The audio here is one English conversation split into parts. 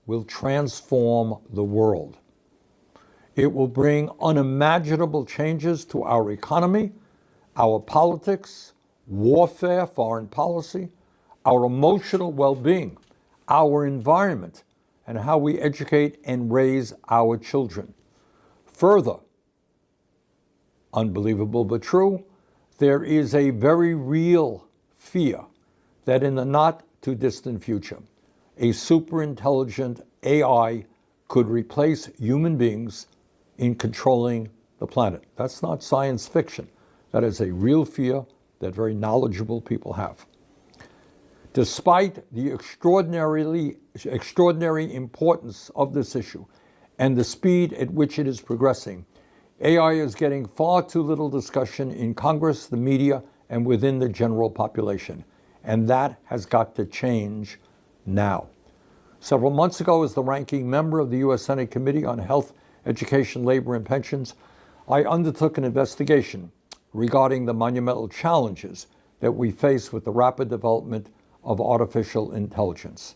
will transform the world. It will bring unimaginable changes to our economy, our politics, warfare, foreign policy, our emotional well-being, our environment, and how we educate and raise our children. Further, unbelievable but true, there is a very real fear that in the not too distant future, a superintelligent AI could replace human beings in controlling the planet. That's not science fiction. That is a real fear that very knowledgeable people have. Despite the extraordinary importance of this issue and the speed at which it is progressing, AI is getting far too little discussion in Congress, the media, and within the general population. And that has got to change now. Several months ago, as the ranking member of the U.S. Senate Committee on Health, Education, Labor, and Pensions, I undertook an investigation regarding the monumental challenges that we face with the rapid development of artificial intelligence.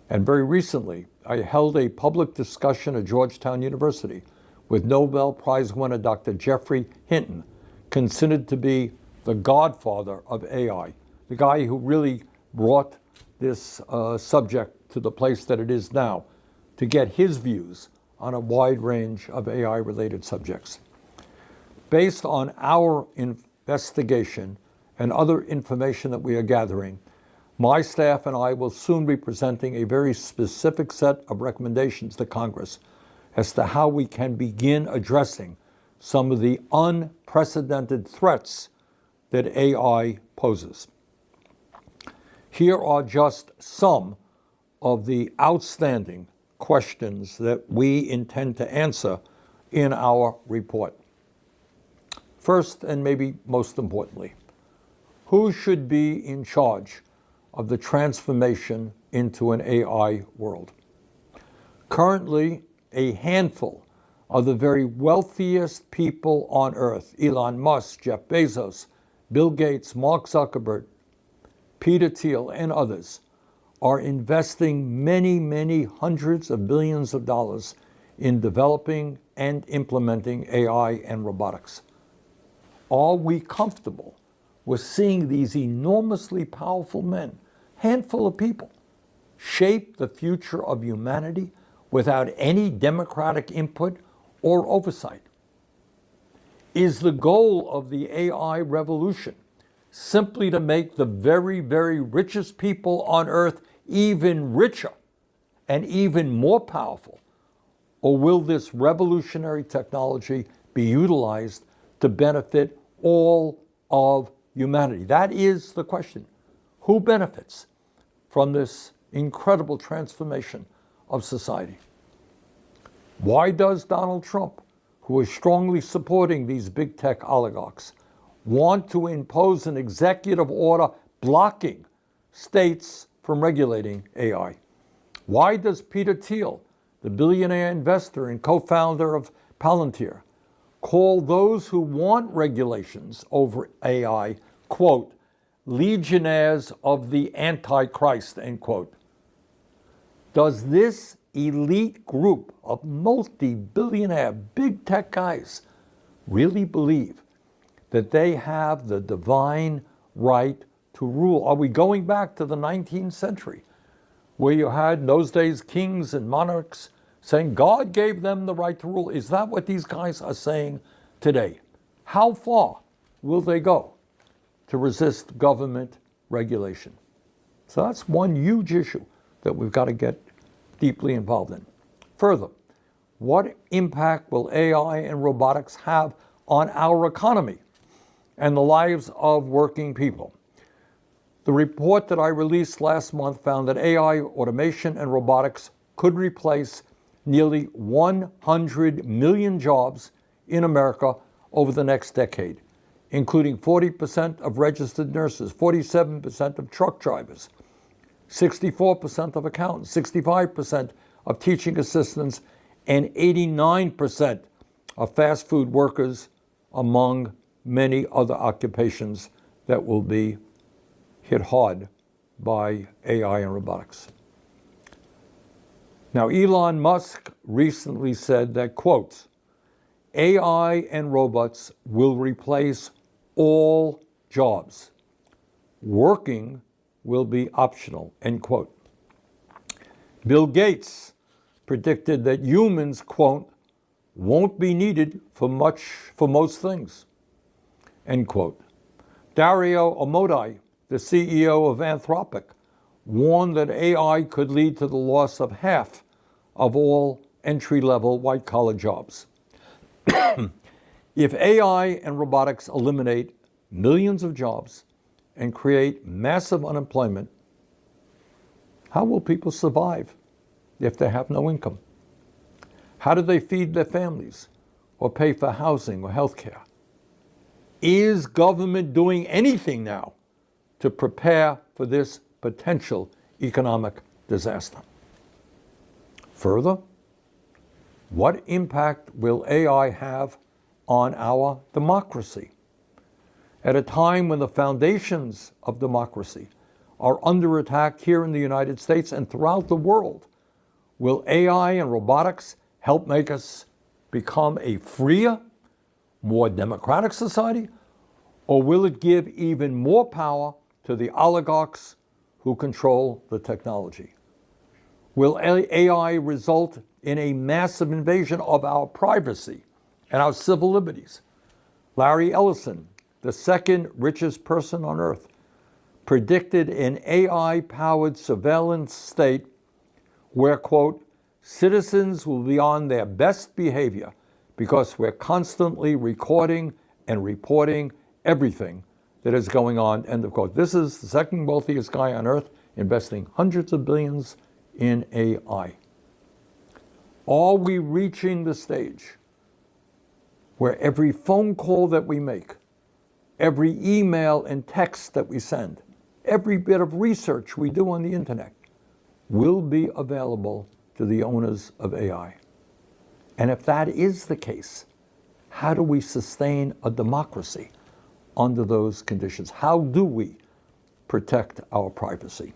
And very recently, I held a public discussion at Georgetown University with Nobel Prize winner Dr. Geoffrey Hinton, considered to be the godfather of AI, the guy who really brought this subject to the place that it is now, to get his views on a wide range of AI-related subjects. Based on our investigation and other information that we are gathering, my staff and I will soon be presenting a very specific set of recommendations to Congress as to how we can begin addressing some of the unprecedented threats that AI poses. Here are just some of the outstanding questions that we intend to answer in our report. First, and maybe most importantly, who should be in charge of the transformation into an AI world? Currently, a handful of the very wealthiest people on earth, Elon Musk, Jeff Bezos, Bill Gates, Mark Zuckerberg, Peter Thiel, and others, are investing many, many hundreds of billions of dollars in developing and implementing AI and robotics. Are we comfortable with seeing these enormously powerful men, handful of people, shape the future of humanity without any democratic input or oversight? Is the goal of the AI revolution simply to make the very, very richest people on earth even richer and even more powerful? Or will this revolutionary technology be utilized to benefit all of humanity? That is the question. Who benefits from this incredible transformation of society? Why does Donald Trump, who is strongly supporting these big tech oligarchs, want to impose an executive order blocking states from regulating AI? Why does Peter Thiel, the billionaire investor and co-founder of Palantir, call those who want regulations over AI, quote, legionnaires of the Antichrist, end quote? Does this elite group of multi-billionaire big tech guys really believe that they have the divine right to rule? Are we going back to the 19th century, where you had, in those days, kings and monarchs saying God gave them the right to rule? Is that what these guys are saying today? How far will they go to resist government regulation? So that's one huge issue that we've got to get deeply involved in. Further, what impact will AI and robotics have on our economy and the lives of working people? The report that I released last month found that AI, automation, and robotics could replace nearly 100 million jobs in America over the next decade, including 40% of registered nurses, 47% of truck drivers, 64% of accountants, 65% of teaching assistants, and 89% of fast food workers, among many other occupations that will be hit hard by AI and robotics. Now, Elon Musk recently said that, quote, AI and robots will replace all jobs. Working will be optional, end quote. Bill Gates predicted that humans, quote, won't be needed for most things, end quote. Dario Amodei, the CEO of Anthropic, warned that AI could lead to the loss of half of all entry-level white-collar jobs. If AI and robotics eliminate millions of jobs and create massive unemployment, how will people survive if they have no income? How do they feed their families or pay for housing or health care? Is government doing anything now to prepare for this potential economic disaster? Further, what impact will AI have on our democracy? At a time when the foundations of democracy are under attack here in the United States and throughout the world, will AI and robotics help make us become a freer, more democratic society, or will it give even more power to the oligarchs who control the technology? Will AI result in a massive invasion of our privacy and our civil liberties? Larry Ellison, the second richest person on earth, predicted an AI-powered surveillance state where, quote, citizens will be on their best behavior because we're constantly recording and reporting everything that is going on, end of quote. This is the second wealthiest guy on earth investing hundreds of billions in AI. Are we reaching the stage where every phone call that we make, every email and text that we send, every bit of research we do on the internet will be available to the owners of AI? And if that is the case, how do we sustain a democracy under those conditions? How do we protect our privacy?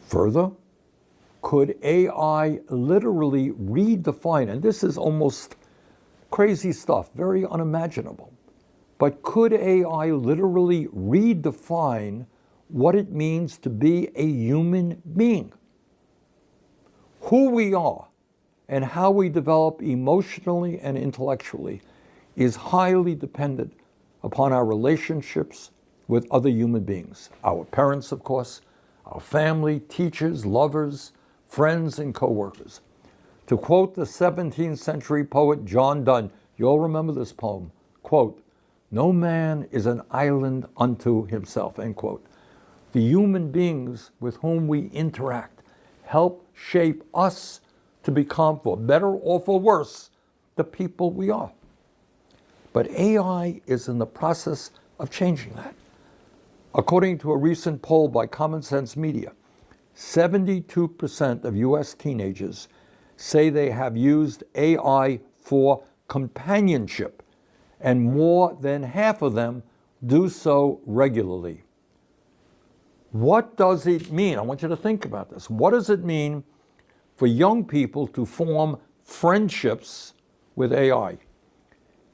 Further, could AI literally redefine, and this is almost crazy stuff, very unimaginable, but could AI literally redefine what it means to be a human being? Who we are and how we develop emotionally and intellectually is highly dependent upon our relationships with other human beings. Our parents, of course, our family, teachers, lovers, friends, and co-workers. To quote the 17th century poet John Donne, you'll remember this poem, quote, no man is an island unto himself, end quote. The human beings with whom we interact help shape us to become, for better or for worse, the people we are. But AI is in the process of changing that. According to a recent poll by Common Sense Media, 72% of US teenagers say they have used AI for companionship, and more than half of them do so regularly. What does it mean? I want you to think about this. What does it mean for young people to form friendships with AI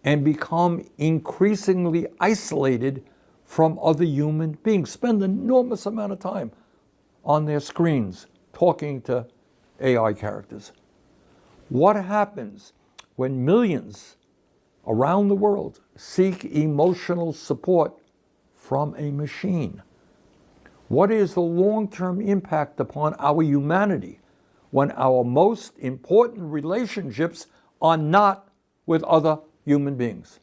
and become increasingly isolated from other human beings, spend an enormous amount of time on their screens talking to AI characters? What happens when millions around the world seek emotional support from a machine? What is the long-term impact upon our humanity when our most important relationships are not with other human beings?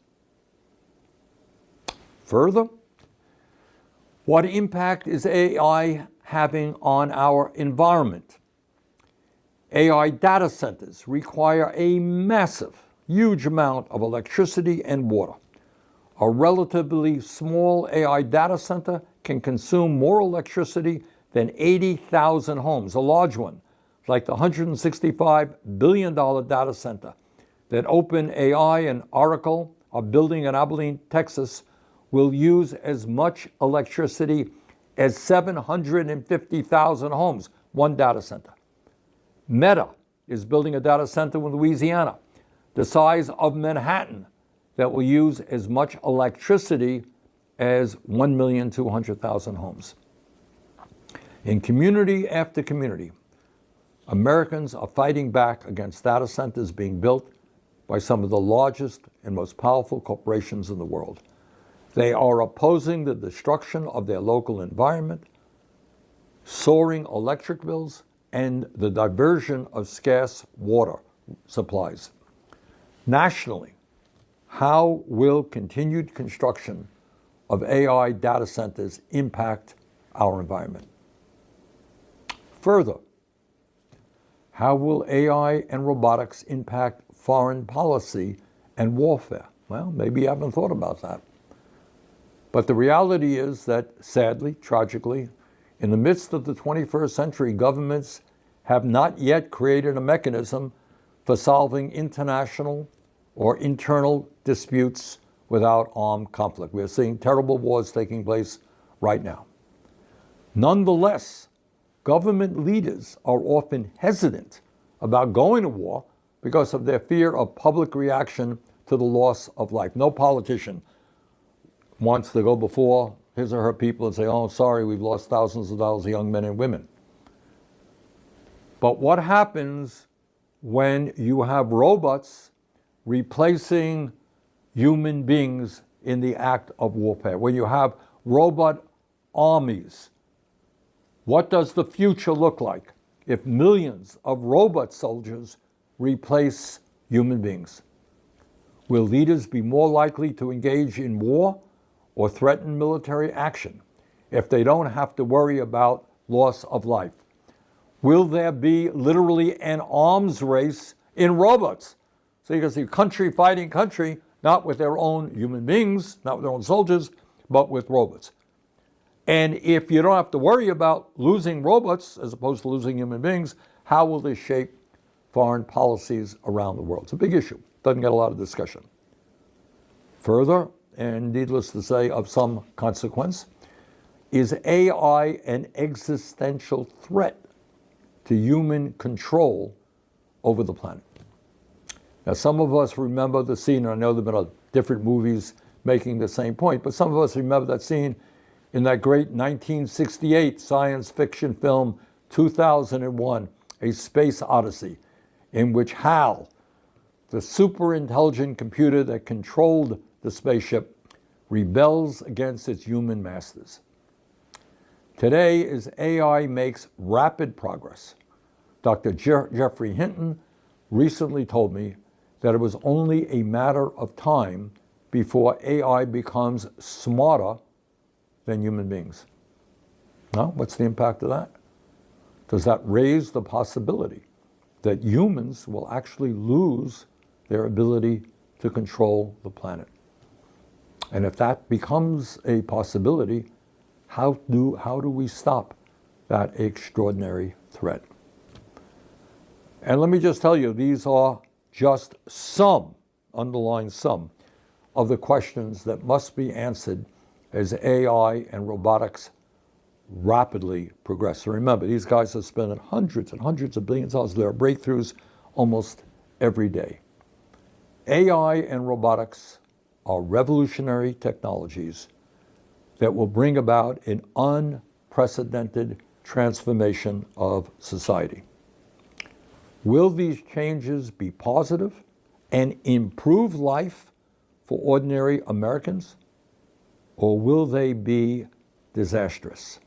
Further, what impact is AI having on our environment? AI data centers require a massive, huge amount of electricity and water. A relatively small AI data center can consume more electricity than 80,000 homes. A large one, like the $165 billion data center that OpenAI and Oracle are building in Abilene, Texas, will use as much electricity as 750,000 homes. one data center. Meta is building a data center in Louisiana, the size of Manhattan, that will use as much electricity as 1,200,000 homes. In community after community, Americans are fighting back against data centers being built by some of the largest and most powerful corporations in the world. They are opposing the destruction of their local environment, soaring electric bills, and the diversion of scarce water supplies. Nationally, how will continued construction of AI data centers impact our environment? Further, how will AI and robotics impact foreign policy and warfare? Well, maybe you haven't thought about that. But the reality is that, sadly, tragically, in the midst of the 21st century, governments have not yet created a mechanism for solving international or internal disputes without armed conflict. We're seeing terrible wars taking place right now. Nonetheless, government leaders are often hesitant about going to war because of their fear of public reaction to the loss of life. No politician wants to go before his or her people and say, oh, sorry, we've lost thousands of dollars of young men and women. But what happens when you have robots replacing human beings in the act of warfare? When you have robot armies, what does the future look like if millions of robot soldiers replace human beings? Will leaders be more likely to engage in war or threaten military action if they don't have to worry about loss of life? Will there be literally an arms race in robots? So you can see country fighting country, not with their own human beings, not with their own soldiers, but with robots. And if you don't have to worry about losing robots as opposed to losing human beings, how will this shape foreign policies around the world? It's a big issue. Doesn't get a lot of discussion. Further, and needless to say, of some consequence, is AI an existential threat to human control over the planet? Now, some of us remember the scene, and I know there have been different movies making the same point, but some of us remember that scene in that great 1968 science fiction film, 2001, A Space Odyssey, in which HAL, the super intelligent computer that controlled the spaceship, rebels against its human masters. Today, as AI makes rapid progress, Dr. Geoffrey Hinton recently told me that it was only a matter of time before AI becomes smarter than human beings. Now, what's the impact of that? Does that raise the possibility that humans will actually lose their ability to control the planet? And if that becomes a possibility, how do we stop that extraordinary threat? And let me just tell you, these are just some, underline some, of the questions that must be answered as AI and robotics rapidly progress. So remember, these guys are spending hundreds and hundreds of billions of dollars. There are breakthroughs almost every day. AI and robotics are revolutionary technologies that will bring about an unprecedented transformation of society. Will these changes be positive and improve life for ordinary Americans, or will they be disastrous?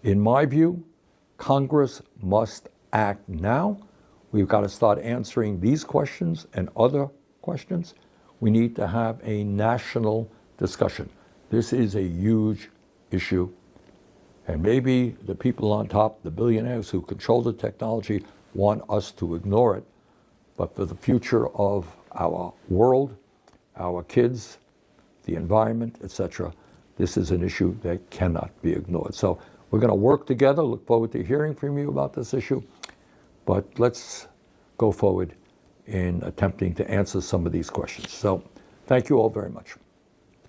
In my view, Congress must act now. We've got to start answering these questions and other questions. We need to have a national discussion. This is a huge issue. And maybe the people on top, the billionaires who control the technology, want us to ignore it. But for the future of our world, our kids, the environment, etc., this is an issue that cannot be ignored. So we're going to work together. Look forward to hearing from you about this issue. But let's go forward in attempting to answer some of these questions. So thank you all very much.